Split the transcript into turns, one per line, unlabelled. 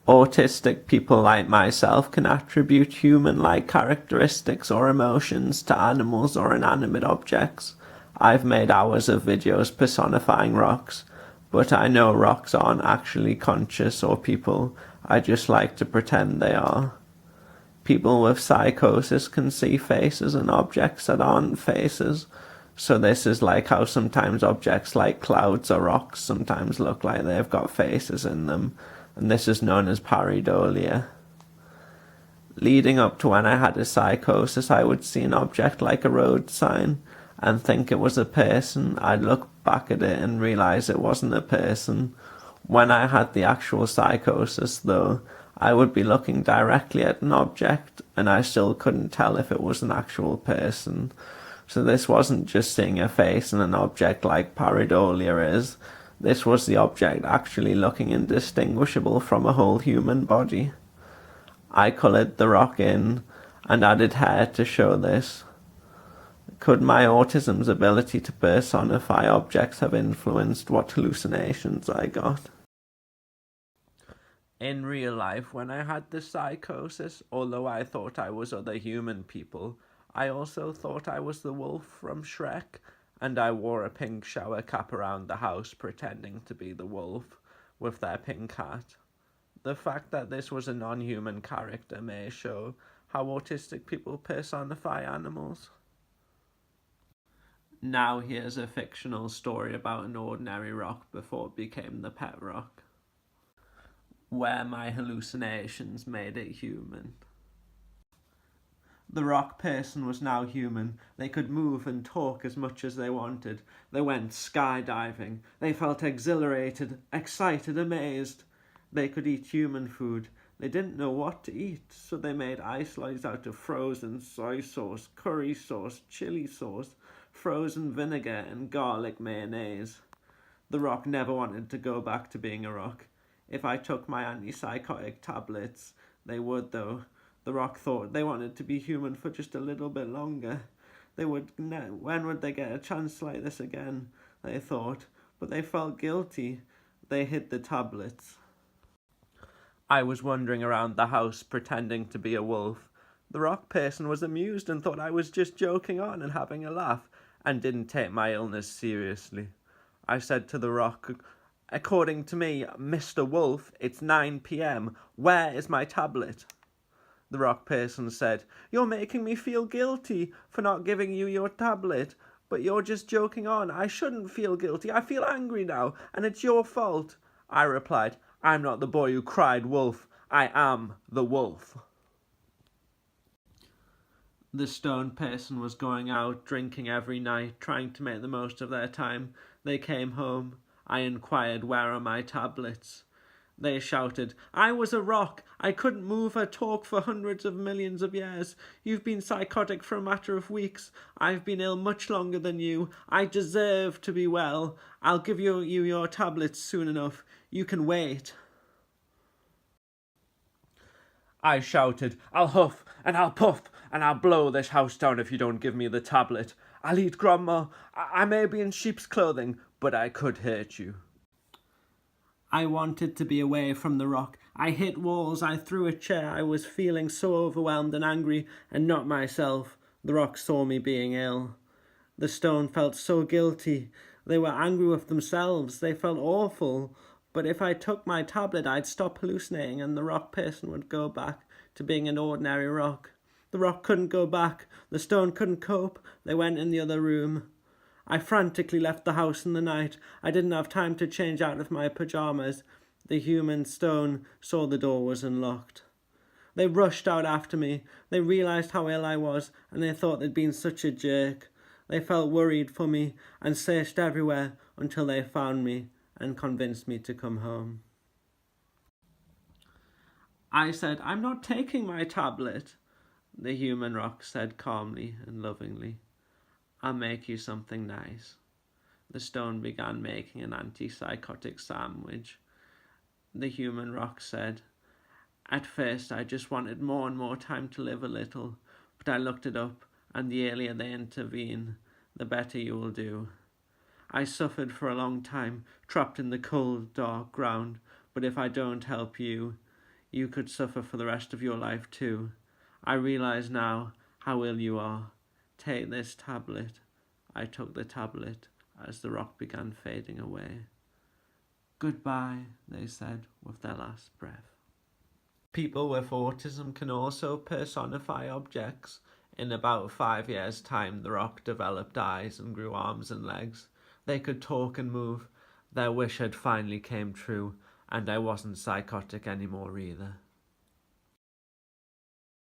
Autistic people like myself can attribute human-like characteristics or emotions to animals or inanimate objects. I've made hours of videos personifying rocks, but I know rocks aren't actually conscious or people. I just like to pretend they are. People with psychosis can see faces and objects that aren't faces. So this is like how sometimes objects like clouds or rocks sometimes look like they've got faces in them, and this is known as pareidolia. Leading up to when I had a psychosis, I would see an object like a road sign and think it was a person. I'd look back at it and realise it wasn't a person. When I had the actual psychosis, though, I would be looking directly at an object and I still couldn't tell if it was an actual person. So this wasn't just seeing a face in an object like pareidolia is. This was the object actually looking indistinguishable from a whole human body. I coloured the rock in and added hair to show this. Could my autism's ability to personify objects have influenced what hallucinations I got? In real life, when I had the psychosis, although I thought I was other human people, I also thought I was the wolf from Shrek, and I wore a pink shower cap around the house pretending to be the wolf with their pink hat. The fact that this was a non-human character may show how autistic people personify animals. Now here's a fictional story about an ordinary rock before it became the pet rock, where my hallucinations made it human. The rock person was now human. They could move and talk as much as they wanted. They went skydiving. They felt exhilarated, excited, amazed. They could eat human food. They didn't know what to eat, so they made ice lollies out of frozen soy sauce, curry sauce, chili sauce, frozen vinegar, and garlic mayonnaise. The rock never wanted to go back to being a rock. If I took my antipsychotic tablets, they would, though. The rock thought they wanted to be human for just a little bit longer. When would they get a chance like this again? They thought, but they felt guilty. They hid the tablets. I was wandering around the house pretending to be a wolf. The rock person was amused and thought I was just joking on and having a laugh, and didn't take my illness seriously. I said to the rock, "According to me, Mr. Wolf, it's 9 p.m. Where is my tablet?" The rock person said, "You're making me feel guilty for not giving you your tablet, but you're just joking on. I shouldn't feel guilty. I feel angry now, and it's your fault." I replied, "I'm not the boy who cried wolf. I am the wolf." The stone person was going out, drinking every night, trying to make the most of their time. They came home. I inquired, "Where are my tablets?" They shouted, "I was a rock. I couldn't move or talk for hundreds of millions of years. You've been psychotic for a matter of weeks. I've been ill much longer than you. I deserve to be well. I'll give you your tablets soon enough. You can wait." I shouted, "I'll huff and I'll puff and I'll blow this house down if you don't give me the tablet. I'll eat grandma. I may be in sheep's clothing, but I could hurt you." I wanted to be away from the rock. I hit walls, I threw a chair. I was feeling so overwhelmed and angry and not myself. The rock saw me being ill. The stone felt so guilty. They were angry with themselves. They felt awful. But if I took my tablet, I'd stop hallucinating and the rock person would go back to being an ordinary rock. The rock couldn't go back. The stone couldn't cope. They went in the other room. I frantically left the house in the night. I didn't have time to change out of my pyjamas. The human stone saw the door was unlocked. They rushed out after me. They realised how ill I was, and they thought they'd been such a jerk. They felt worried for me and searched everywhere until they found me and convinced me to come home. I said, "I'm not taking my tablet." The human rock said calmly and lovingly, "I'll make you something nice." The stone began making an antipsychotic sandwich. The human rock said, "At first I just wanted more and more time to live a little, but I looked it up, and the earlier they intervene, the better you will do. I suffered for a long time, trapped in the cold, dark ground, but if I don't help you, You could suffer for the rest of your life too. I realize now how ill you are. Take this tablet. I took the tablet as the rock began fading away. Goodbye, they said with their last breath. People with autism can also personify objects. In about 5 years' time, the rock developed eyes and grew arms and legs. They could talk and move. Their wish had finally came true, and I wasn't psychotic anymore either.